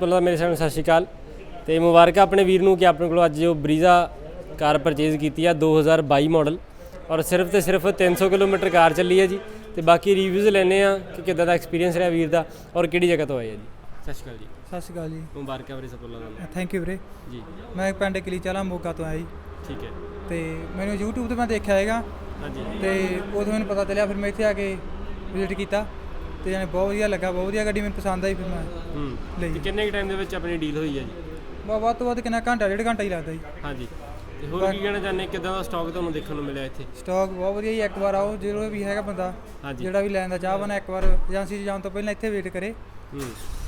ਪਹਿਲਾਂ ਮੇਰੇ ਸਾਹਮਣੇ ਸਤਿ ਸ਼੍ਰੀ ਅਕਾਲ ਤੇ ਮੁਬਾਰਕਾਂ ਆਪਣੇ ਵੀਰ ਨੂੰ ਕਿ ਆਪਣੇ ਕੋਲ ਅੱਜ ਜੋ ਬਰੀਜ਼ਾ ਕਾਰ ਪਰਚੇਜ਼ ਕੀਤੀ ਆ 2022 ਮਾਡਲ ਔਰ ਸਿਰਫ ਤੇ ਸਿਰਫ 300 ਕਿਲੋਮੀਟਰ ਕਾਰ ਚੱਲੀ ਹੈ ਜੀ। ਤੇ ਬਾਕੀ ਰਿਵਿਊਜ਼ ਲੈਣੇ ਆ ਕਿ ਕਿੱਦਾਂ ਦਾ ਐਕਸਪੀਰੀਅੰਸ ਰਿਹਾ ਵੀਰ ਦਾ ਔਰ ਕਿਹੜੀ ਜਗ੍ਹਾ ਤੋਂ ਆਏ ਆ ਜੀ। ਸਤਿ ਸ਼੍ਰੀ ਅਕਾਲ ਜੀ। ਸਤਿ ਸ਼੍ਰੀ ਅਕਾਲ ਜੀ। ਮੁਬਾਰਕਾਂ ਵੀਰੇ ਸਭ ਤੋਂ ਪਹਿਲਾਂ। ਥੈਂਕ ਯੂ ਵੀਰੇ ਜੀ। ਮੈਂ ਪਿੰਡ ਕਲੀਚਾਲਾ ਮੋਗਾ ਤੋਂ ਆਇਆ ਜੀ। ਠੀਕ ਹੈ। ਤੇ ਮੈਨੂੰ YouTube ਤੇ ਮੈਂ ਦੇਖਿਆ ਹੈਗਾ ਹਾਂਜੀ। ਤੇ ਉਦੋਂ ਮੈਨੂੰ ਪਤਾ ਚੱਲਿਆ, ਫਿਰ ਮੈਂ ਇੱਥੇ ਆ ਕੇ ਵਿਜ਼ਿਟ ਕੀਤਾ ਤੇ ਜਾਨੀ ਬਹੁਤ ਵਧੀਆ ਲੱਗਾ, ਬਹੁਤ ਵਧੀਆ ਗੱਡੀ ਮੈਨੂੰ ਪਸੰਦ ਆਈ, ਫਿਰ ਮੈਂ ਲਈ। ਕਿੰਨੇ ਟਾਈਮ ਦੇ ਵਿੱਚ ਆਪਣੀ ਡੀਲ ਹੋਈ ਹੈ ਜੀ? ਵੱਧ ਤੋਂ ਵੱਧ ਕਿੰਨਾ ਘੰਟਾ 1.5 ਘੰਟਾ ਹੀ ਲੱਗਦਾ ਜੀ। ਹਾਂਜੀ। ਤੇ ਹੋਰ ਕੀ ਕਹਿਣਾ ਚਾਹੁੰਦੇ, ਕਿੱਦਾਂ ਦਾ ਸਟਾਕ ਤੁਹਾਨੂੰ ਦੇਖਣ ਨੂੰ ਮਿਲਿਆ ਇੱਥੇ? ਸਟਾਕ ਬਹੁਤ ਵਧੀਆ ਜੀ। ਇੱਕ ਵਾਰ ਆਓ, ਜਦੋਂ ਵੀ ਹੈਗਾ ਬੰਦਾ ਜਿਹੜਾ ਵੀ ਲੈਣ ਦਾ ਚਾਹਵਾਨ ਹੈ, ਇੱਕ ਵਾਰ ਏਜੰਸੀ 'ਚ ਜਾਣ ਤੋਂ ਪਹਿਲਾਂ ਇੱਥੇ ਵੇਟ ਕਰੇ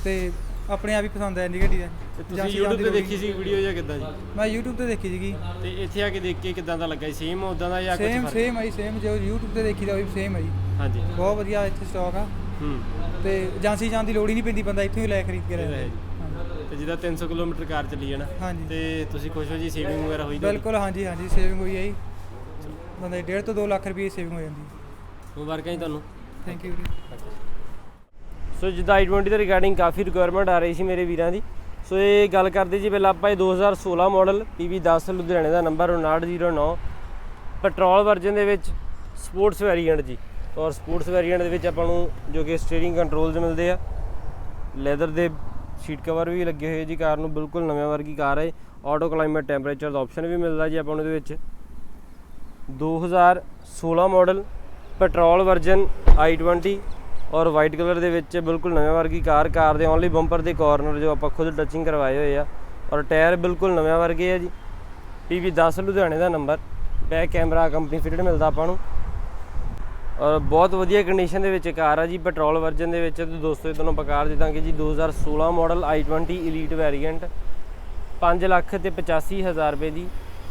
ਤੇ ਆਪਣੇ ਆਪ ਹੀ ਪਸੰਦ ਆ ਜਾਂਦੀ ਗੱਡੀ ਦਾ। ਤੁਸੀਂ YouTube ਤੇ ਦੇਖੀ ਸੀ ਵੀਡੀਓ ਜਾਂ ਕਿੱਦਾਂ ਜੀ? ਮੈਂ YouTube ਤੇ ਦੇਖੀ ਸੀਗੀ। ਤੇ ਇੱਥੇ ਆ ਕੇ ਦੇਖ ਕੇ ਕਿੱਦਾਂ ਦਾ ਲੱਗਾ? ਸੇਮ ਉਦਾਂ ਦਾ ਜਾਂ ਸੇਮ ਆਈ ਸੇਮ ਜੋ YouTube ਤੇ ਦੇਖੀ ਦਾ ਉਹ ਵੀ ਸੇਮ ਆਈ। ਹਾਂਜੀ। ਬਹੁਤ ਵਧੀਆ ਇੱਥੇ ਸਟਾਕ ਆ ਤੇ ਏਜੰਸੀ ਜਾਣ ਦੀ ਲੋੜ ਹੀ ਨਹੀਂ ਪੈਂਦੀ, ਬੰਦਾ ਇੱਥੋਂ ਹੀ ਲੈ ਖਰੀਦ ਕੇ ਰਹਿ। ਤੇ ਜਿਹਦਾ 300 ਕਿਲੋਮੀਟਰ ਕਾਰ ਚੱਲੀ ਹੈ ਨਾ। ਹਾਂਜੀ। ਤੇ ਤੁਸੀਂ ਖੁਸ਼ ਹੋ ਜੀ? ਸੇਵਿੰਗ ਵਗੈਰਾ ਹੋਈ? ਬਿਲਕੁਲ ਹਾਂਜੀ ਹਾਂਜੀ, ਸੇਵਿੰਗ ਹੋਈ ਹੈ ਜੀ। ਬੰਦੇ 1.5 ਤੋਂ 2 ਲੱਖ ਰੁਪਏ ਸੇਵਿੰਗ ਹੋ ਜਾਂਦੀ। ਮੁਬਾਰਕਾਂ ਜੀ ਤੁਹਾਨੂੰ। Thank you. ਸੋ ਜਿੱਦਾਂ i20 ਦੇ ਰਿਗਾਰਡਿੰਗ ਕਾਫੀ ਰਿਕੁਆਇਰਮੈਂਟ ਆ ਰਹੀ ਸੀ ਮੇਰੇ ਵੀਰਾਂ ਦੀ। ਸੋ ਇਹ ਗੱਲ ਕਰਦੇ ਜੀ ਪਹਿਲਾਂ ਆਪਾਂ ਇਹ 2016 ਮਾਡਲ PV10 ਲੁਧਿਆਣੇ ਦਾ ਨੰਬਰ 5909 ਪੈਟਰੋਲ ਵਰਜਨ ਦੇ ਵਿੱਚ ਸਪੋਰਟਸ ਵੈਰੀਐਂਟ ਜੀ। ਔਰ ਸਪੋਰਟਸ ਵੈਰੀਐਂਟ ਦੇ ਵਿੱਚ ਆਪਾਂ ਨੂੰ ਜੋ ਕਿ ਸਟੀਅਰਿੰਗ ਕੰਟਰੋਲਸ ਮਿਲਦੇ ਆ, ਲੈਦਰ ਦੇ ਸੀਟ ਕਵਰ ਵੀ ਲੱਗੇ ਹੋਏ ਜੀ। ਕਾਰ ਨੂੰ ਬਿਲਕੁਲ ਨਵੇਂ ਵਰਗੀ ਕਾਰ ਹੈ। ਆਟੋ ਕਲਾਈਮੇਟ ਟੈਂਪਰੇਚਰ ਦਾ ਆਪਸ਼ਨ ਵੀ ਮਿਲਦਾ ਜੀ ਆਪਾਂ ਨੂੰ ਇਹਦੇ ਵਿੱਚ। 2016 ਮਾਡਲ ਪੈਟਰੋਲ ਵਰਜਨ i20 ਔਰ ਵਾਈਟ ਕਲਰ ਦੇ ਵਿੱਚ ਬਿਲਕੁਲ ਨਵੇਂ ਵਰਗੀ ਕਾਰ। ਕਾਰ ਦੇ ਓਨਲੀ ਬੰਪਰ ਦੇ ਕਾਰਨਰ ਜੋ ਆਪਾਂ ਖੁਦ ਟੱਚਿੰਗ ਕਰਵਾਏ ਹੋਏ ਆ ਔਰ ਟਾਇਰ ਬਿਲਕੁਲ ਨਵੇਂ ਵਰਗੇ ਆ ਜੀ। PV10 ਲੁਧਿਆਣੇ ਦਾ number. Back camera company fitted ਮਿਲਦਾ ਆਪਾਂ ਨੂੰ ਔਰ ਬਹੁਤ ਵਧੀਆ ਕੰਡੀਸ਼ਨ ਦੇ ਵਿੱਚ ਕਾਰ ਆ ਜੀ ਪੈਟਰੋਲ ਵਰਜਨ ਦੇ ਵਿੱਚ। ਤੇ ਦੋਸਤੋ ਤੁਹਾਨੂੰ ਆਪਾਂ ਕਾਰ ਦੇ ਦਾਂਗੇ ਜੀ 2016 ਮਾਡਲ i20 ਇਲੀਟ ਵੈਰੀਐਂਟ 5,85,000 ਰੁਪਏ ਦੀ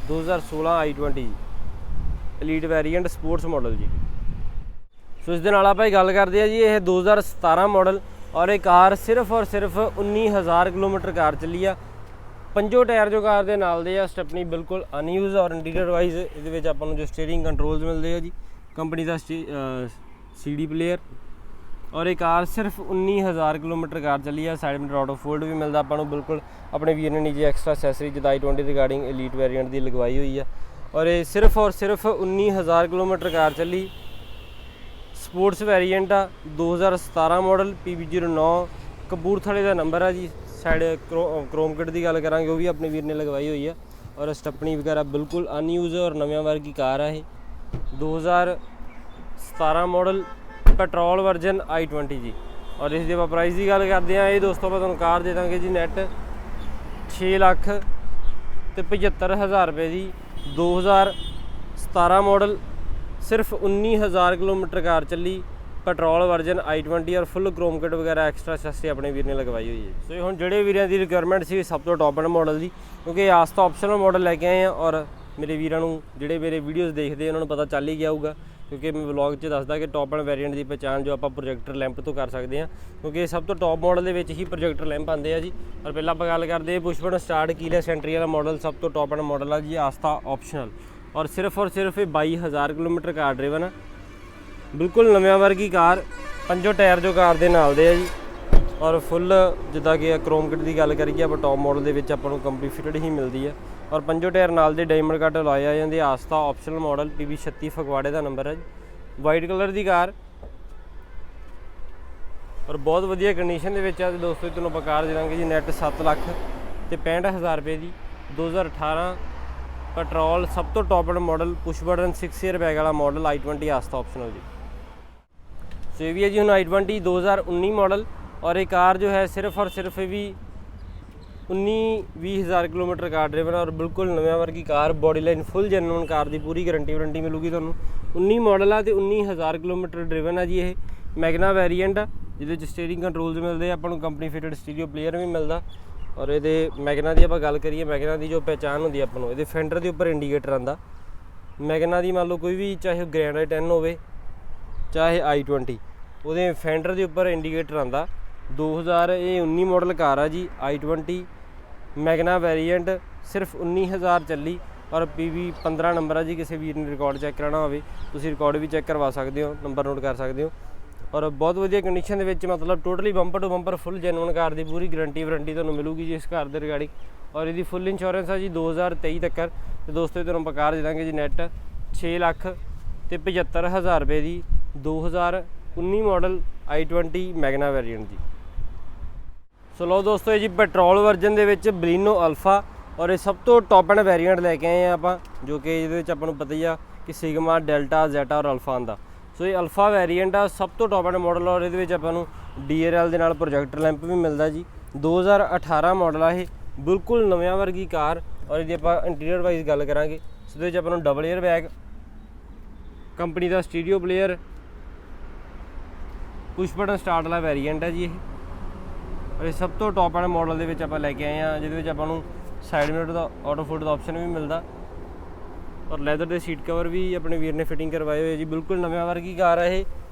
2016 i20 elite variant sports model ਜੀ। ਸੋ ਇਸ ਦੇ ਨਾਲ ਆਪਾਂ ਗੱਲ ਕਰਦੇ ਆ ਜੀ ਇਹ 2017 ਮਾਡਲ ਔਰ ਇਹ ਕਾਰ ਸਿਰਫ ਔਰ ਸਿਰਫ 19,000 ਕਿਲੋਮੀਟਰ ਕਾਰ ਚੱਲੀ ਆ। ਪੰਜੋ ਟਾਇਰ ਜੋ ਕਾਰ ਦੇ ਨਾਲ ਦੇ ਆ, ਸਟੈਪਨੀ ਬਿਲਕੁਲ ਅਨਯੂਜ਼ ਔਰ ਇੰਟੀਰੀਅਰ ਵਾਈਜ਼ ਇਹਦੇ ਵਿੱਚ ਆਪਾਂ ਨੂੰ ਜੋ ਸਟੀਅਰਿੰਗ ਕੰਟਰੋਲਸ ਮਿਲਦੇ ਆ ਜੀ, ਕੰਪਨੀ ਦਾ CD ਪਲੇਅਰ। ਔਰ ਇਹ ਕਾਰ ਸਿਰਫ 19,000 ਕਿਲੋਮੀਟਰ ਕਾਰ ਚੱਲੀ ਆ। ਸਾਈਡ ਮਿਰਰ ਆਟੋ ਫੋਲਡ ਵੀ ਮਿਲਦਾ ਆਪਾਂ ਨੂੰ ਬਿਲਕੁਲ। ਆਪਣੇ ਵੀਰ ਨੇ ਨੀਚੇ ਐਕਸਟਰਾ ਐਕਸੈਸਰੀ ਜਿੱਦਾਂ i20 ਰਿਗਾਰਡਿੰਗ ਐਲੀਟ ਵੇਰੀਐਂਟ ਦੀ ਲਗਵਾਈ ਹੋਈ ਆ। ਔਰ ਇਹ ਸਿਰਫ ਔਰ ਸਿਰਫ 19,000 ਕਿਲੋਮੀਟਰ ਕਾਰ ਚੱਲੀ। ਸਪੋਰਟਸ ਵੈਰੀਐਂਟ ਆ 2017 ਮਾਡਲ PV09 ਕਪੂਰਥਲੇ ਦਾ ਨੰਬਰ ਆ ਜੀ। ਸਾਈਡ ਕ੍ਰੋਮ ਕਿਟ ਦੀ ਗੱਲ ਕਰਾਂਗੇ, ਉਹ ਵੀ ਆਪਣੇ ਵੀਰ ਨੇ ਲਗਵਾਈ ਹੋਈ ਆ। ਔਰ ਸਟੈਪਨੀ ਵਗੈਰਾ ਬਿਲਕੁਲ ਅਨਯੂਜ਼ ਔਰ ਨਵਿਆਂ ਵਰਗੀ ਕਾਰ ਆ ਇਹ 2017 ਮਾਡਲ ਪੈਟਰੋਲ ਵਰਜਨ i20 ਜੀ। ਔਰ ਇਸ ਦੇ ਆਪਾਂ ਪ੍ਰਾਈਸ ਦੀ ਗੱਲ ਕਰਦੇ ਹਾਂ, ਇਹ ਦੋਸਤੋ ਆਪਾਂ ਤੁਹਾਨੂੰ ਕਾਰ ਦੇ ਦਾਂਗੇ ਜੀ ਨੈਟ 6,75,000 ਰੁਪਏ ਦੀ 2017 ਮਾਡਲ ਸਿਰਫ 19,000 ਕਿਲੋਮੀਟਰ ਕਾਰ ਚੱਲੀ ਪੈਟਰੋਲ ਵਰਜਨ i20 ਔਰ ਫੁੱਲ ਕ੍ਰੋਮ ਕਿਟ ਵਗੈਰਾ ਐਕਸਟਰਾ ਐਕਸੈਸਰੀ ਆਪਣੇ ਵੀਰ ਨੇ ਲਗਵਾਈ ਹੋਈ ਹੈ। ਸੋ ਹੁਣ ਜਿਹੜੇ ਵੀਰਾਂ ਦੀ ਰਿਕੁਆਇਰਮੈਂਟ ਸੀ ਸਭ ਤੋਂ ਟੌਪ ਐਂਡ ਮਾਡਲ ਦੀ, ਕਿਉਂਕਿ ਆਸਤਾ ਆਪਸ਼ਨਲ ਮਾਡਲ ਲੈ ਕੇ ਆਏ ਆ। ਔਰ ਮੇਰੇ ਵੀਰਾਂ ਨੂੰ ਜਿਹੜੇ ਮੇਰੇ ਵੀਡੀਓਜ਼ ਦੇਖਦੇ ਉਹਨਾਂ ਨੂੰ ਪਤਾ ਚੱਲ ਹੀ ਗਿਆ ਹੋਊਗਾ, ਕਿਉਂਕਿ ਮੈਂ ਵਲੌਗ 'ਚ ਦੱਸਦਾ ਕਿ ਟੌਪ ਐਂਡ ਵੇਰੀਐਂਟ ਦੀ ਪਛਾਣ ਜੋ ਆਪਾਂ ਪ੍ਰੋਜੈਕਟਰ ਲੈਂਪ ਤੋਂ ਕਰ ਸਕਦੇ ਹਾਂ, ਕਿਉਂਕਿ ਸਭ ਤੋਂ ਟੌਪ ਮਾਡਲ ਦੇ ਵਿੱਚ ਹੀ ਪ੍ਰੋਜੈਕਟਰ ਲੈਂਪ ਆਉਂਦੇ ਆ ਜੀ। ਔਰ ਪਹਿਲਾਂ ਆਪਾਂ ਗੱਲ ਕਰਦੇ ਪੁਸ਼ ਬਟਨ ਸਟਾਰਟ ਕੀਲੈਸ ਐਂਟਰੀ ਵਾਲਾ ਮਾਡਲ ਸਭ ਤੋਂ ਟੌਪ ਐਂਡ ਮਾਡਲ ਆ ਜੀ, ਆਸਤਾ ਆਪਸ਼ਨਲ। ਔਰ ਸਿਰਫ ਇਹ 22,000 ਕਿਲੋਮੀਟਰ ਕਾਰ ਡਰਾਈਵਨ ਆ, ਬਿਲਕੁਲ ਨਵਿਆਂ ਵਰਗੀ ਕਾਰ। ਪੰਜੋ ਟਾਇਰ ਜੋ ਕਾਰ ਦੇ ਨਾਲ ਦੇ ਆ ਜੀ। ਔਰ ਫੁੱਲ ਜਿੱਦਾਂ ਕਿ ਕ੍ਰੋਮ ਕਿਟ ਦੀ ਗੱਲ ਕਰੀਏ ਆਪਾਂ ਟੌਪ ਮਾਡਲ ਦੇ ਵਿੱਚ ਆਪਾਂ ਨੂੰ ਕੰਪਨੀ ਫਿਟਡ ਹੀ ਮਿਲਦੀ ਹੈ। ਔਰ ਪੰਜੋ ਟਾਇਰ ਨਾਲ ਦੇ ਡਾਇਮੰਡ ਕੱਟ ਲਾਏ ਆ ਜਾਂਦੇ। ਆਸਤਾ ਆਪਸ਼ਨਲ ਮਾਡਲ PV36 ਫਗਵਾੜੇ ਦਾ ਨੰਬਰ ਹੈ ਜੀ। ਵਾਈਟ ਕਲਰ ਦੀ ਕਾਰ ਔਰ ਬਹੁਤ ਵਧੀਆ ਕੰਡੀਸ਼ਨ ਦੇ ਵਿੱਚ ਆ। ਦੋਸਤੋ ਤੁਹਾਨੂੰ ਆਪਾਂ ਕਾਰ ਦੇ ਦਾਂਗੇ ਜੀ ਨੈਟ 7,65,000 ਰੁਪਏ ਦੀ 2018 ਪੈਟਰੋਲ ਸਭ ਤੋਂ top end model push button 6 air bag ਵਾਲਾ ਮਾਡਲ i20 ਆਸਤਾ ਆਪਸ਼ਨਲ ਜੀ। ਸੋ ਇਹ ਵੀ ਹੈ ਜੀ ਹੁਣ i20 2019 ਮਾਡਲ। ਔਰ ਇਹ ਕਾਰ ਜੋ ਹੈ ਸਿਰਫ ਔਰ ਸਿਰਫ ਇਹ ਵੀ 19-20,000 ਕਿਲੋਮੀਟਰ ਕਾਰ ਡਰਾਈਵਨ ਔਰ ਬਿਲਕੁਲ ਨਵਿਆਂ ਵਰਗੀ ਕਾਰ। ਬੋਡੀ ਲਾਈਨ ਫੁੱਲ ਜੈਨੂਅਨ ਕਾਰ ਦੀ ਪੂਰੀ ਵਾਰੰਟੀ ਮਿਲੂਗੀ ਤੁਹਾਨੂੰ। 19 ਮਾਡਲ ਆ ਤੇ 19,000 ਕਿਲੋਮੀਟਰ ਡਰਾਈਵਨ ਆ ਜੀ। ਇਹ ਮੈਗਨਾ ਵੈਰੀਐਂਟ ਆ ਜਿਹਦੇ ਵਿੱਚ ਸਟੀਅਰਿੰਗ ਕੰਟਰੋਲਸ ਮਿਲਦੇ ਆ ਆਪਾਂ ਨੂੰ, ਕੰਪਨੀ ਫਿਟਡ ਸਟੀਰੀਓ ਪਲੇਅਰ ਵੀ ਮਿਲਦਾ। ਔਰ ਇਹਦੇ ਮੈਗਨਾ ਦੀ ਆਪਾਂ ਗੱਲ ਕਰੀਏ, ਮੈਗਨਾ ਦੀ ਜੋ ਪਹਿਚਾਣ ਹੁੰਦੀ ਆਪਾਂ ਨੂੰ, ਇਹਦੇ ਫੈਂਡਰ ਦੇ ਉੱਪਰ ਇੰਡੀਕੇਟਰ ਆਉਂਦਾ ਮੈਗਨਾ ਦੀ। ਮੰਨ ਲਓ ਕੋਈ ਵੀ ਚਾਹੇ ਗ੍ਰੈਂਡ i10 ਹੋਵੇ ਚਾਹੇ i20, ਉਹਦੇ ਫੈਂਡਰ ਦੇ ਉੱਪਰ ਇੰਡੀਕੇਟਰ ਆਉਂਦਾ। 2019 ਮਾਡਲ ਕਾਰ ਆ ਜੀ i20 ਮੈਗਨਾ ਵੈਰੀਐਂਟ ਸਿਰਫ 19,000 ਚੱਲੀ। ਔਰ PV15 ਨੰਬਰ ਆ ਜੀ। ਕਿਸੇ ਵੀਰ ਨੇ ਰਿਕਾਰਡ ਚੈੱਕ ਕਰਾਉਣਾ ਹੋਵੇ ਤੁਸੀਂ ਰਿਕਾਰਡ ਵੀ ਚੈੱਕ ਕਰਵਾ ਸਕਦੇ ਹੋ, ਨੰਬਰ ਨੋਟ ਕਰ ਸਕਦੇ ਹੋ। ਔਰ ਬਹੁਤ ਵਧੀਆ ਕੰਡੀਸ਼ਨ ਦੇ ਵਿੱਚ, ਮਤਲਬ totally bumper to bumper full genuine car ਦੀ ਪੂਰੀ ਗਰੰਟੀ ਵਾਰੰਟੀ ਤੁਹਾਨੂੰ ਮਿਲੂਗੀ ਜੀ ਇਸ ਕਾਰ ਦੇ ਰਿਗਾਰਡਿੰਗ। ਔਰ ਇਹਦੀ ਫੁੱਲ ਇੰਸ਼ੋਰੈਂਸ ਆ ਜੀ 2023 ਤੱਕ। ਤੇ ਦੋਸਤੋ ਤੁਹਾਨੂੰ ਆਪਾਂ ਕਾਰ ਦੇ ਦਾਂਗੇ ਜੀ ਨੈਟ 6,75,000 ਰੁਪਏ ਦੀ 2019 ਮਾਡਲ i20 ਮੈਗਨਾ ਵੇਰੀਐਂਟ ਜੀ। ਸੋ ਲਓ ਦੋਸਤੋ ਇਹ ਜੀ ਪੈਟਰੋਲ ਵਰਜਨ ਦੇ ਵਿੱਚ ਬਲੀਨੋ ਅਲਫਾ, ਔਰ ਇਹ ਸਭ ਤੋਂ ਟੌਪ ਐਂਡ ਵੇਰੀਐਂਟ ਲੈ ਕੇ ਆਏ ਆ ਆਪਾਂ, ਜੋ ਕਿ ਇਹਦੇ ਵਿੱਚ ਆਪਾਂ ਨੂੰ ਪਤਾ ਹੀ ਆ ਕਿ ਸਿਗਮਾ, ਡੈਲਟਾ, ਜ਼ੈਟਾ ਔਰ ਅਲਫਾ ਆਉਂਦਾ। ਸੋ ਇਹ ਅਲਫਾ ਵੇਰੀਐਂਟ ਆ, ਸਭ ਤੋਂ ਟੌਪ ਐਂਡ ਮਾਡਲ, ਔਰ ਇਹਦੇ ਵਿੱਚ ਆਪਾਂ ਨੂੰ DRL ਦੇ ਨਾਲ ਪ੍ਰੋਜੈਕਟਰ ਲੈਂਪ ਵੀ ਮਿਲਦਾ ਜੀ। 2018 ਮਾਡਲ ਆ ਇਹ, ਬਿਲਕੁਲ ਨਵਿਆਂ ਵਰਗੀ ਕਾਰ। ਔਰ ਇਹਦੀ ਆਪਾਂ ਇੰਟੀਰੀਅਰ ਵਾਈਜ਼ ਗੱਲ ਕਰਾਂਗੇ, ਸੋ ਇਹਦੇ ਵਿੱਚ ਆਪਾਂ ਨੂੰ ਡਬਲ ਏਅਰ ਬੈਗ, ਕੰਪਨੀ ਦਾ stereo player, push button start ਵਾਲਾ ਵੇਰੀਐਂਟ ਹੈ ਜੀ ਇਹ। ਔਰ ਇਹ ਸਭ ਤੋਂ ਟੌਪ ਐਂਡ ਮਾਡਲ ਦੇ ਵਿੱਚ ਆਪਾਂ ਲੈ ਕੇ ਆਏ ਆ, ਜਿਹਦੇ ਵਿੱਚ ਆਪਾਂ ਨੂੰ ਸਾਈਡ ਮਿਰਰ ਦਾ ਆਟੋ ਫੋਲਡ ਦਾ ਆਪਸ਼ਨ ਵੀ ਮਿਲਦਾ, ਔਰ ਲੈਦਰ ਦੇ ਸੀਟ ਕਵਰ ਵੀ ਆਪਣੇ ਵੀਰ ਨੇ ਫਿਟਿੰਗ ਕਰਵਾਏ ਹੋਏ ਜੀ। ਬਿਲਕੁਲ ਨਵਿਆਂ ਵਰਗੀ ਕਾਰ ਹੈ ਇਹ,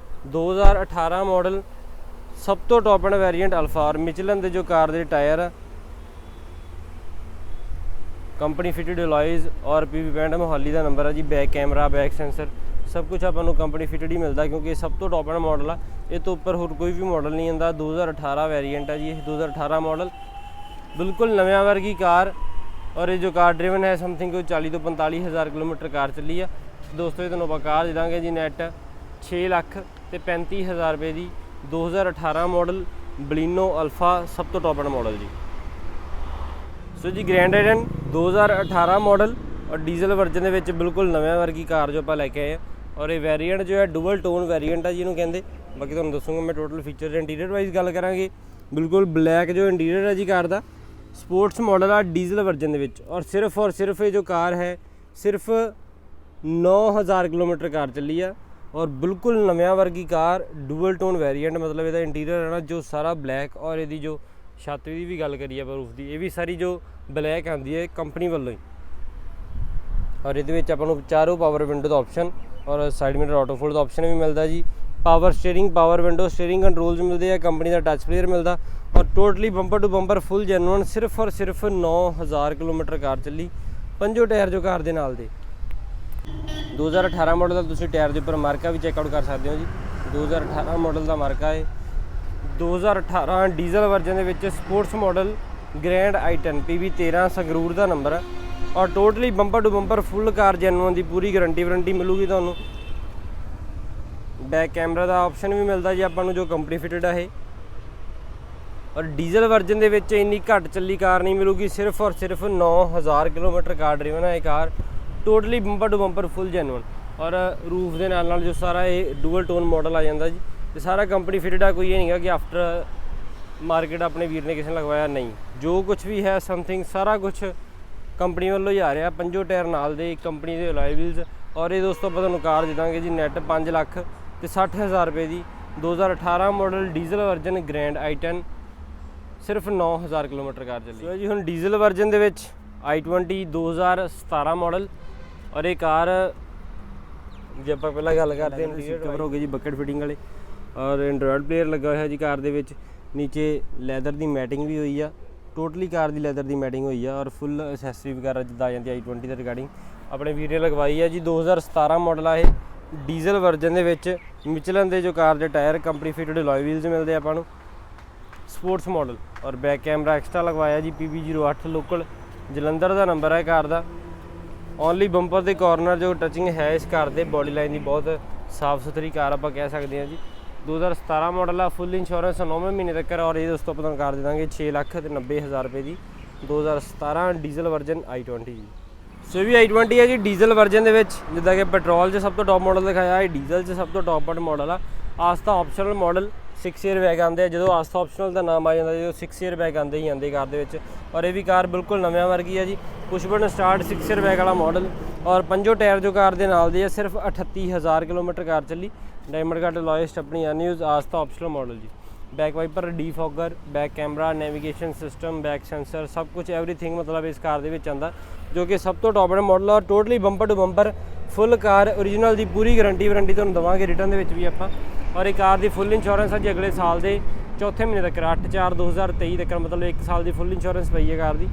2018 ਮਾਡਲ, ਸਭ ਤੋਂ ਟੌਪ ਐਂਡ ਵੇਰੀਐਂਟ ਅਲਫਾ। ਔਰ ਮਿਚਲਨ ਦੇ ਜੋ ਕਾਰ ਦੇ ਟਾਇਰ ਆ, ਕੰਪਨੀ ਫਿਟਡ ਅਲੋਇਜ਼, ਔਰ PV ਬੈਂਡ ਮੋਹਾਲੀ ਦਾ ਨੰਬਰ ਹੈ ਜੀ। ਬੈਕ ਕੈਮਰਾ, ਬੈਕ ਸੈਂਸਰ, ਸਭ ਕੁਝ ਆਪਾਂ ਨੂੰ ਕੰਪਨੀ ਫਿਟਡ ਹੀ ਮਿਲਦਾ, ਕਿਉਂਕਿ ਇਹ ਸਭ ਤੋਂ ਟੌਪ ਐਂਡ ਮਾਡਲ ਆ। ਇਹ ਤੋਂ ਉੱਪਰ ਹੋਰ ਕੋਈ ਵੀ ਮਾਡਲ ਨਹੀਂ ਆਉਂਦਾ। 2018 ਵੇਰੀਐਂਟ ਹੈ ਜੀ ਇਹ, 2018 ਮਾਡਲ, ਬਿਲਕੁਲ ਨਵਿਆਂ ਵਰਗੀ ਕਾਰ। ਔਰ ਇਹ ਜੋ ਕਾਰ ਡਰਿਵਨ ਹੈ ਸਮਥਿੰਗ ਕੋਈ 40 ਤੋਂ 45,000 ਕਿਲੋਮੀਟਰ ਕਾਰ ਚੱਲੀ ਆ। ਦੋਸਤੋ ਇਹ ਤੁਹਾਨੂੰ ਆਪਾਂ ਕਾਰ ਦੇ ਦਾਂਗੇ ਜੀ ਨੈਟ 6,35,000 ਰੁਪਏ ਦੀ 2018 ਮਾਡਲ ਬਲੀਨੋ ਅਲਫਾ, ਸਭ ਤੋਂ ਟੌਪ ਐਂਡ ਮਾਡਲ ਜੀ। ਸੋ ਜੀ ਗ੍ਰੈਂਡ ਆਈਟਨ 2018 ਮਾਡਲ ਔਰ ਡੀਜ਼ਲ ਵਰਜਨ ਦੇ ਵਿੱਚ ਬਿਲਕੁਲ ਨਵਿਆਂ ਵਰਗੀ ਕਾਰ ਜੋ ਆਪਾਂ ਲੈ ਕੇ ਆਏ ਆ। ਔਰ ਇਹ ਵੇਰੀਐਂਟ ਜੋ ਹੈ ਡੁਅਲ ਟੋਨ ਵੇਰੀਐਂਟ ਆ ਜਿਹਨੂੰ ਕਹਿੰਦੇ। ਬਾਕੀ ਤੁਹਾਨੂੰ ਦੱਸੂਗਾ ਮੈਂ ਟੋਟਲ ਫੀਚਰ। ਇੰਟੀਰੀਅਰ ਵਾਈਜ਼ ਗੱਲ ਕਰਾਂਗੇ, ਬਿਲਕੁਲ ਬਲੈਕ ਜੋ ਇੰਟੀਰੀਅਰ ਹੈ ਜੀ ਕਾਰ ਦਾ, ਸਪੋਰਟਸ ਮਾਡਲ ਆ ਡੀਜ਼ਲ ਵਰਜਨ ਦੇ ਵਿੱਚ। ਔਰ ਸਿਰਫ ਇਹ ਜੋ ਕਾਰ ਹੈ ਸਿਰਫ 9,000 ਕਿਲੋਮੀਟਰ ਕਾਰ ਚੱਲੀ ਆ, ਔਰ ਬਿਲਕੁਲ ਨਵਿਆਂ ਵਰਗੀ ਕਾਰ, ਡੁਅਲ ਟੋਨ ਵੇਰੀਐਂਟ। ਮਤਲਬ ਇਹਦਾ ਇੰਟੀਰੀਅਰ ਹੈ ਨਾ ਜੋ ਸਾਰਾ ਬਲੈਕ, ਔਰ ਇਹਦੀ ਜੋ ਛੱਤ ਦੀ ਵੀ ਗੱਲ ਕਰੀਏ ਆਪਾਂ ਰੂਫ ਦੀ, ਇਹ ਵੀ ਸਾਰੀ ਜੋ ਬਲੈਕ ਆਉਂਦੀ ਹੈ ਕੰਪਨੀ ਵੱਲੋਂ ਹੀ। ਔਰ ਇਹਦੇ ਵਿੱਚ ਆਪਾਂ ਨੂੰ ਚਾਰੋਂ ਪਾਵਰ ਵਿੰਡੋ ਦਾ ਆਪਸ਼ਨ, ਔਰ ਸਾਈਡ ਮਿਰਰ ਆਟੋ ਫੋਲਡ ਦਾ ਆਪਸ਼ਨ ਵੀ ਮਿਲਦਾ ਜੀ। Power steering, power window, steering controls ਮਿਲਦੇ ਆ, ਕੰਪਨੀ ਦਾ ਟੱਚ ਪਲੇਅਰ ਮਿਲਦਾ। ਔਰ totally bumper to bumper full genuine, ਸਿਰਫ 9,000 ਕਿਲੋਮੀਟਰ ਕਾਰ ਚੱਲੀ। ਪੰਜੋ ਟਾਇਰ ਜੋ ਕਾਰ ਦੇ ਨਾਲ ਦੇ 2018 ਮਾਡਲ ਦਾ ਤੁਸੀਂ ਟਾਇਰ ਦੇ ਉੱਪਰ ਮਾਰਕਾ ਵੀ ਚੈੱਕ ਆਊਟ ਕਰ ਸਕਦੇ ਹੋ ਜੀ। 2018 ਮਾਡਲ ਦਾ ਮਾਰਕਾ ਹੈ। 2018 ਡੀਜ਼ਲ ਵਰਜਨ ਦੇ ਵਿੱਚ sports model grand i10 PV 13 Sangrur ਦਾ ਨੰਬਰ ਹੈ। ਔਰ totally bumper to bumper full car genuine ਦੀ ਪੂਰੀ ਗਾਰੰਟੀ ਵਾਰੰਟੀ ਮਿਲੂਗੀ ਤੁਹਾਨੂੰ। ਬੈਕ ਕੈਮਰਾ ਦਾ ਆਪਸ਼ਨ ਵੀ ਮਿਲਦਾ ਜੀ ਆਪਾਂ ਨੂੰ, ਜੋ ਕੰਪਨੀ ਫਿਟਡ ਹੈ ਇਹ। ਔਰ ਡੀਜ਼ਲ ਵਰਜਨ ਦੇ ਵਿੱਚ ਇੰਨੀ ਘੱਟ ਚੱਲੀ ਕਾਰ ਨਹੀਂ ਮਿਲੂਗੀ, ਸਿਰਫ 9,000 ਕਿਲੋਮੀਟਰ ਕਾਰ ਡਰਿਵਨ ਹੈ ਇਹ car. Totally bumper to bumper full genuine, ਔਰ ਰੂਫ ਦੇ ਨਾਲ ਜੋ ਸਾਰਾ ਇਹ ਡੂਅਲ ਟੋਨ ਮਾਡਲ ਆ ਜਾਂਦਾ ਜੀ। ਤੇ ਸਾਰਾ ਕੰਪਨੀ ਫਿਟਡ ਆ, ਕੋਈ ਇਹ ਨਹੀਂ ਗਾ ਕਿ ਆਫਟਰ ਮਾਰਕੀਟ ਆਪਣੇ ਵੀਰ ਨੇ ਕਿਸੇ ਨੇ ਲਗਵਾਇਆ, ਨਹੀਂ। ਜੋ ਕੁਝ ਵੀ ਹੈ ਸਮਥਿੰਗ ਸਾਰਾ ਕੁਝ ਕੰਪਨੀ ਵੱਲੋਂ ਹੀ ਆ ਰਿਹਾ। ਪੰਜੋ ਟਾਇਰ ਨਾਲ ਦੇ, ਕੰਪਨੀ ਦੇ ਅਲੋਏ ਵੀਲਸ। ਔਰ ਇਹ ਦੋਸਤੋ ਆਪਾਂ ਤੁਹਾਨੂੰ ਕਾਰ ਦੇ ਦਾਂਗੇ ਜੀ ਨੈਟ 5,60,000 ਰੁਪਏ ਦੀ 2018 model diesel version grand i10, ਸਿਰਫ 9,000 ਕਿਲੋਮੀਟਰ ਕਾਰ ਚੱਲੀ ਹੈ ਜੀ। ਹੁਣ ਡੀਜ਼ਲ ਵਰਜਨ ਦੇ ਵਿੱਚ i20 2017 ਮਾਡਲ, ਔਰ ਇਹ ਕਾਰ ਜੇ ਆਪਾਂ ਪਹਿਲਾਂ ਗੱਲ ਕਰਦੇ ਹਾਂ, ਸੀਟ ਕਵਰ ਹੋ ਗਏ ਜੀ ਬਕਟ ਫਿਟਿੰਗ ਵਾਲੇ, ਔਰ ਐਂਡਰੋਇਡ ਪਲੇਅਰ ਲੱਗਾ ਹੋਇਆ ਜੀ ਕਾਰ ਦੇ ਵਿੱਚ। ਨੀਚੇ ਲੈਦਰ ਦੀ ਮੈਟਿੰਗ ਵੀ ਹੋਈ ਆ, ਟੋਟਲੀ ਕਾਰ ਦੀ ਲੈਦਰ ਦੀ ਮੈਟਿੰਗ ਹੋਈ ਆ, ਔਰ ਫੁੱਲ ਐਸੈਸਰੀ ਵਗੈਰਾ ਜਿੱਦਾਂ ਆ ਜਾਂਦੀ i20 ਦੇ ਰਿਗਾਰਡਿੰਗ ਆਪਣੇ ਵੀਰ ਨੇ ਲਗਵਾਈ ਆ ਜੀ। 2017 ਮਾਡਲ ਆ ਇਹ ਡੀਜ਼ਲ ਵਰਜਨ ਦੇ ਵਿੱਚ। ਮਿਚਲਨ ਦੇ ਜੋ ਕਾਰ ਦੇ tyre, company fitted alloy wheels ਮਿਲਦੇ ਆਪਾਂ ਨੂੰ, ਸਪੋਰਟਸ ਮਾਡਲ। ਔਰ ਬੈਕ ਕੈਮਰਾ ਐਕਸਟਰਾ ਲਗਵਾਇਆ ਜੀ, PB08 ਲੋਕਲ ਜਲੰਧਰ ਦਾ ਨੰਬਰ ਹੈ ਕਾਰ ਦਾ। ਓਨਲੀ ਬੰਪਰ ਦੇ ਕਾਰਨਰ ਜੋ ਟਚਿੰਗ ਹੈ ਇਸ ਕਾਰ ਦੇ, ਬੋਡੀ ਲਾਈਨ ਦੀ ਬਹੁਤ ਸਾਫ ਸੁਥਰੀ ਕਾਰ ਆਪਾਂ ਕਹਿ ਸਕਦੇ ਹਾਂ ਜੀ। 2017 ਮਾਡਲ ਆ, ਫੁੱਲ ਇੰਸ਼ੋਰੈਂਸ 9ਵੇਂ ਮਹੀਨੇ ਤੱਕ। ਔਰ ਇਹ ਦੋਸਤੋ ਆਪਾਂ ਕਾਰ ਦੇ ਦਾਂਗੇ 6,90,000 ਰੁਪਏ ਦੀ 2017 ਡੀਜ਼ਲ ਵਰਜਨ i20 ਜੀ। ਸੋ ਇਹ ਵੀ i20 ਹੈ ਜੀ ਡੀਜ਼ਲ ਵਰਜਨ ਦੇ ਵਿੱਚ। ਜਿੱਦਾਂ ਕਿ ਪੈਟਰੋਲ 'ਚ ਸਭ ਤੋਂ ਟੌਪ ਮਾਡਲ ਦਿਖਾਇਆ, ਇਹ ਡੀਜ਼ਲ 'ਚ ਸਭ ਤੋਂ ਟੌਪ ਐਂਡ ਮਾਡਲ ਆ। ਆਸਤਾ ਆਪਸ਼ਨਲ ਮਾਡਲ 6 ਏਅਰ ਬੈਗ ਆਉਂਦੇ ਆ। ਜਦੋਂ ਆਸਤਾ ਆਪਸ਼ਨਲ ਦਾ ਨਾਮ ਆ ਜਾਂਦਾ, ਜਦੋਂ 6 ਏਅਰ ਬੈਗ ਆਉਂਦੇ ਹੀ ਆਉਂਦੇ ਕਾਰ ਦੇ ਵਿੱਚ। ਔਰ ਇਹ ਵੀ ਕਾਰ ਬਿਲਕੁਲ ਨਵਿਆਂ ਵਰਗੀ ਹੈ ਜੀ। Push button start 6 air bag ਵਾਲਾ ਮਾਡਲ, ਔਰ ਪੰਜੋ ਟਾਇਰ ਜੋ ਕਾਰ ਦੇ ਨਾਲ ਦੇ ਆ। ਸਿਰਫ 38,000 ਕਿਲੋਮੀਟਰ ਕਾਰ ਚੱਲੀ। ਡਾਇਮੰਡ ਕੱਟ ਲੋਇਸਟ ਆਪਣੀ ਅਨਯੂਜ਼ ਆਸਤਾ ਆਪਸ਼ਨਲ ਮਾਡਲ ਜੀ। Back wiper, defogger, back camera, navigation system, back sensor, सब कुछ एवरीथिंग मतलब इस कार ਦੇ आंदा, जो कि सब तो टॉप एंड मॉडल और totally bumper to bumper full car original की पूरी गारंटी वारंटी तुहानूं देवांगे रिटर्न दे विच भी आपां। और एक कार की फुल इंश्योरेंस है जी अगले साल के चौथे महीने तक 8/4/2023 तक, मतलब 1 साल की फुल इंश्योरेंस पई है कार की।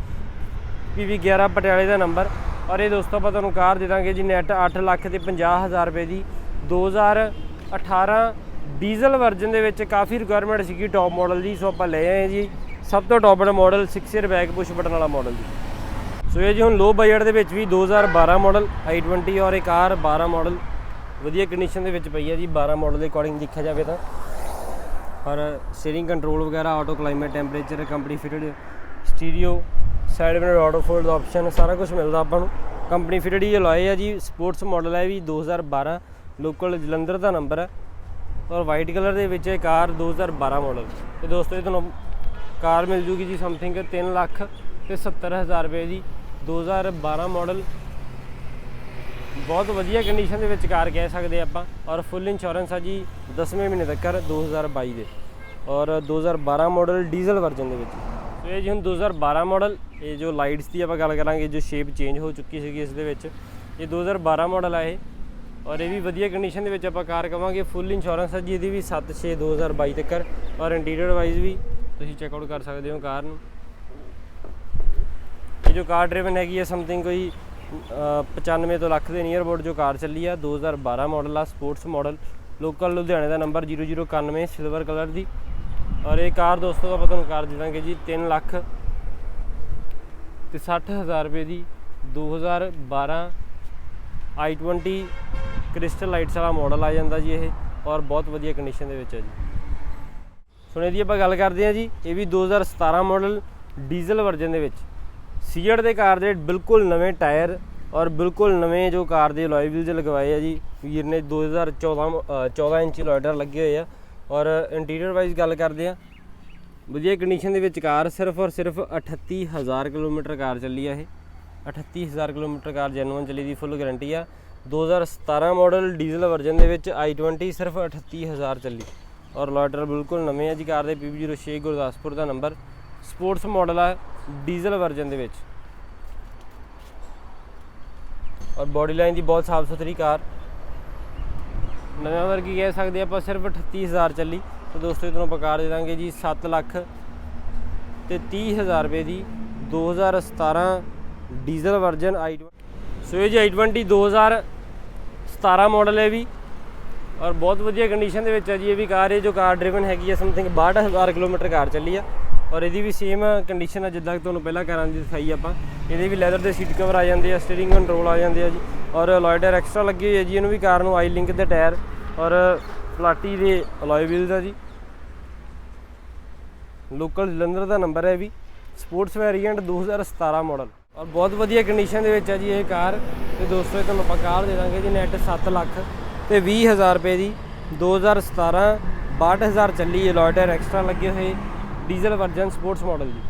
PV 11 पटियाले का नंबर। और ये दोस्तों ਆਪਾਂ ਤੁਹਾਨੂੰ ਕਾਰ ਦੇ ਦਾਂਗੇ जी नैट 8,50,000 रुपए की 2018 ਡੀਜ਼ਲ ਵਰਜਨ ਦੇ ਵਿੱਚ ਕਾਫੀ ਰਿਕੁਆਇਰਮੈਂਟ ਸੀਗੀ ਟੌਪ ਮਾਡਲ ਦੀ, ਸੋ ਆਪਾਂ ਲੈ ਆਏ ਜੀ ਸਭ ਤੋਂ ਟੌਪ ਦਾ model 6 year back push button ਵਾਲਾ ਮਾਡਲ ਜੀ। ਸੋ ਇਹ ਜੀ ਹੁਣ ਲੋ ਬਜਟ ਦੇ ਵਿੱਚ ਵੀ 2012 ਮਾਡਲ i20 ਔਰ ਇੱਕ ਕਾਰ 12 ਮਾਡਲ ਵਧੀਆ ਕੰਡੀਸ਼ਨ ਦੇ ਵਿੱਚ ਪਈ ਹੈ ਜੀ। 12 ਮਾਡਲ ਦੇ ਅਕੋਰਡਿੰਗ ਦੇਖਿਆ ਜਾਵੇ ਤਾਂ, ਔਰ ਸਟੀਅਰਿੰਗ ਕੰਟਰੋਲ ਵਗੈਰਾ, auto climate, temperature, company fitted stereo, side mirror, auto fold ਦਾ ਆਪਸ਼ਨ ਸਾਰਾ ਕੁਝ ਮਿਲਦਾ ਆਪਾਂ ਨੂੰ। ਕੰਪਨੀ ਫਿਟਡ ਹੀ ਲਾਏ ਆ ਜੀ। ਸਪੋਰਟਸ ਮਾਡਲ ਹੈ ਵੀ 2012, ਲੋਕਲ ਜਲੰਧਰ ਦਾ ਨੰਬਰ ਹੈ ਔਰ ਵਾਈਟ ਕਲਰ ਦੇ ਵਿੱਚ ਇਹ ਕਾਰ 2012 ਮਾਡਲ। ਤੇ ਦੋਸਤੋ ਇਹ ਤੁਹਾਨੂੰ ਕਾਰ ਮਿਲ ਜੂਗੀ ਜੀ ਸਮਥਿੰਗ 3,70,000 ਰੁਪਏ ਦੀ 2012 ਮਾਡਲ। ਬਹੁਤ ਵਧੀਆ ਕੰਡੀਸ਼ਨ ਦੇ ਵਿੱਚ ਕਾਰ ਕਹਿ ਸਕਦੇ ਆਪਾਂ, ਔਰ ਫੁੱਲ ਇੰਸ਼ੋਰੈਂਸ ਆ ਜੀ 10ਵੇਂ ਮਹੀਨੇ ਤੱਕ 2022 ਦੇ, ਔਰ 2012 ਮਾਡਲ ਡੀਜ਼ਲ ਵਰਜਨ ਦੇ ਵਿੱਚ। ਸੋ ਇਹ ਜੀ ਹੁਣ 2012 ਮਾਡਲ। ਇਹ ਜੋ ਲਾਈਟਸ ਦੀ ਆਪਾਂ ਗੱਲ ਕਰਾਂਗੇ, ਜੋ ਸ਼ੇਪ ਚੇਂਜ ਹੋ ਚੁੱਕੀ ਸੀਗੀ ਇਸ ਦੇ ਵਿੱਚ, ਇਹ 2012 ਮਾਡਲ ਆ ਇਹ, ਔਰ ਇਹ ਵੀ ਵਧੀਆ ਕੰਡੀਸ਼ਨ ਦੇ ਵਿੱਚ ਆਪਾਂ ਕਾਰ ਕਵਾਂਗੇ। ਫੁੱਲ ਇੰਸ਼ੋਰੈਂਸ ਹੈ ਜੀ ਇਹਦੀ ਵੀ 7/6/2022 ਤੱਕ, ਔਰ ਇੰਟੀਰੀਅਰ ਵਾਈਜ਼ ਵੀ ਤੁਸੀਂ ਚੈੱਕ ਆਊਟ ਕਰ ਸਕਦੇ ਹੋ ਕਾਰ ਨੂੰ। ਇਹ ਜੋ ਕਾਰ ਡਰਿਵਨ ਹੈਗੀ ਹੈ ਸਮਥਿੰਗ ਕੋਈ 95 ਤੋਂ ਲੱਖ ਦੇ ਨੀਅਰ ਅਬਾਊਟ ਜੋ ਕਾਰ ਚੱਲੀ ਆ। 2012 ਮਾਡਲ ਆ, ਸਪੋਰਟਸ ਮਾਡਲ, ਲੋਕਲ ਲੁਧਿਆਣੇ ਦਾ ਨੰਬਰ 0091 ਸਿਲਵਰ ਕਲਰ ਦੀ। ਔਰ ਇਹ ਕਾਰ ਦੋਸਤੋ ਆਪਾਂ ਤੁਹਾਨੂੰ ਕਾਰ ਦੇ ਦਾਂਗੇ ਜੀ 3,60,000 ਰੁਪਏ ਦੀ 2012 i20 ਕ੍ਰਿਸਟਲ ਲਾਈਟਸ ਵਾਲਾ ਮਾਡਲ ਆ ਜਾਂਦਾ ਜੀ ਇਹ, ਔਰ ਬਹੁਤ ਵਧੀਆ ਕੰਡੀਸ਼ਨ ਦੇ ਵਿੱਚ ਹੈ ਜੀ। ਸੁਣੇ ਦੀ ਆਪਾਂ ਗੱਲ ਕਰਦੇ ਹਾਂ ਜੀ, ਇਹ ਵੀ 2017 ਮਾਡਲ ਡੀਜ਼ਲ ਵਰਜਨ ਦੇ ਵਿੱਚ। ਸੀਐਟ ਦੇ ਕਾਰ ਦੇ ਬਿਲਕੁਲ ਨਵੇਂ ਟਾਇਰ ਔਰ ਬਿਲਕੁਲ ਨਵੇਂ ਜੋ ਕਾਰ ਦੇ ਅਲੋਏ ਵੀਲਸ ਲਗਵਾਏ ਆ ਜੀ ਵੀਰ ਨੇ। 2014 ਇੰਚੀ ਲੋਇਡਰ ਲੱਗੇ ਹੋਏ ਆ, ਔਰ ਇੰਟੀਰੀਅਰ ਵਾਈਜ਼ ਗੱਲ ਕਰਦੇ ਆ ਵਧੀਆ ਕੰਡੀਸ਼ਨ ਦੇ ਵਿੱਚ ਕਾਰ। ਸਿਰਫ ਔਰ ਸਿਰਫ 38,000 ਕਿਲੋਮੀਟਰ ਕਾਰ ਚੱਲੀ ਆ ਇਹ। 38,000 ਕਿਲੋਮੀਟਰ ਕਾਰ ਜੈਨੂਅਨ ਚੱਲੀ ਦੀ, ਫੁੱਲ ਗਾਰੰਟੀ ਆ। 2017 ਮਾਡਲ ਡੀਜ਼ਲ ਵਰਜਨ ਦੇ ਵਿੱਚ i20 ਸਿਰਫ 38,000 ਚੱਲੀ, ਔਰ ਲੋਇਡਰ ਬਿਲਕੁਲ ਨਵੇਂ ਆ ਜੀ ਕਾਰ ਦੇ। PB06 ਗੁਰਦਾਸਪੁਰ ਦਾ ਨੰਬਰ, ਸਪੋਰਟਸ ਮਾਡਲ ਆ ਡੀਜ਼ਲ ਵਰਜਨ ਦੇ ਵਿੱਚ, ਔਰ ਬੋਡੀ ਲਾਈਨ ਦੀ ਬਹੁਤ ਸਾਫ ਸੁਥਰੀ ਕਾਰ, ਨਵੇਂ ਵਰਗੀ ਕਹਿ ਸਕਦੇ ਆਪਾਂ। ਸਿਰਫ 38,000 ਚੱਲੀ। ਤੇ ਦੋਸਤੋ ਤੁਹਾਨੂੰ ਆਪਾਂ ਕਾਰ ਦੇ ਦਾਂਗੇ ਜੀ 7,30,000 ਰੁਪਏ ਦੀ 2017 ਡੀਜ਼ਲ ਵਰਜਨ i20। ਸੋ ਇਹ ਜੀ i20 2017 ਮਾਡਲ ਹੈ ਵੀ, ਔਰ ਬਹੁਤ ਵਧੀਆ ਕੰਡੀਸ਼ਨ ਦੇ ਵਿੱਚ ਹੈ ਜੀ ਇਹ ਵੀ ਕਾਰ। ਇਹ ਜੋ ਕਾਰ ਡਰਿਵਨ ਹੈਗੀ ਹੈ ਸਮਥਿੰਗ 62,000 ਕਿਲੋਮੀਟਰ ਕਾਰ ਚੱਲੀ ਆ, ਔਰ ਇਹਦੀ ਵੀ ਸੇਮ ਕੰਡੀਸ਼ਨ ਹੈ ਜਿੱਦਾਂ ਤੁਹਾਨੂੰ ਪਹਿਲਾਂ ਕਾਰਾਂ ਦੀ ਦਿਖਾਈ ਆਪਾਂ। ਇਹਦੇ ਵੀ ਲੈਦਰ ਦੇ ਸੀਟ ਕਵਰ ਆ ਜਾਂਦੇ ਆ, ਸਟੀਅਰਿੰਗ ਕੰਟਰੋਲ ਆ ਜਾਂਦੇ ਆ ਜੀ, ਔਰ ਅਲੋਇਡਰ ਐਕਸਟਰਾ ਲੱਗੀ ਹੋਈ ਹੈ ਜੀ ਇਹਨੂੰ ਵੀ ਕਾਰ ਨੂੰ। ਆਈ ਲਿੰਕ ਦੇ ਟਾਇਰ ਔਰ ਪਲਾਟੀ ਦੇ ਅਲੋਏ ਵੀਲਸ ਆ ਜੀ। ਲੋਕਲ ਜਲੰਧਰ ਦਾ ਨੰਬਰ ਹੈ ਵੀ, ਸਪੋਰਟਸ ਵੇਰੀਐਂਟ 2017 ਮਾਡਲ, ਔਰ ਬਹੁਤ ਵਧੀਆ ਕੰਡੀਸ਼ਨ ਦੇ ਵਿੱਚ ਹੈ ਜੀ ਇਹ ਕਾਰ। ਤੇ ਦੋਸਤੋ ਤੁਹਾਨੂੰ ਆਪਾਂ ਕਾਰ ਦੇ ਦਾਂਗੇ ਜੀ ਨੈਟ 7,20,000 ਰੁਪਏ ਦੀ 2017 62,000 ਚੱਲੀ, ਅਲੋਇਡਰ ਐਕਸਟਰਾ ਲੱਗੇ ਹੋਏ ਡੀਜ਼ਲ ਵਰਜਨ ਸਪੋਰਟਸ ਮਾਡਲ ਜੀ।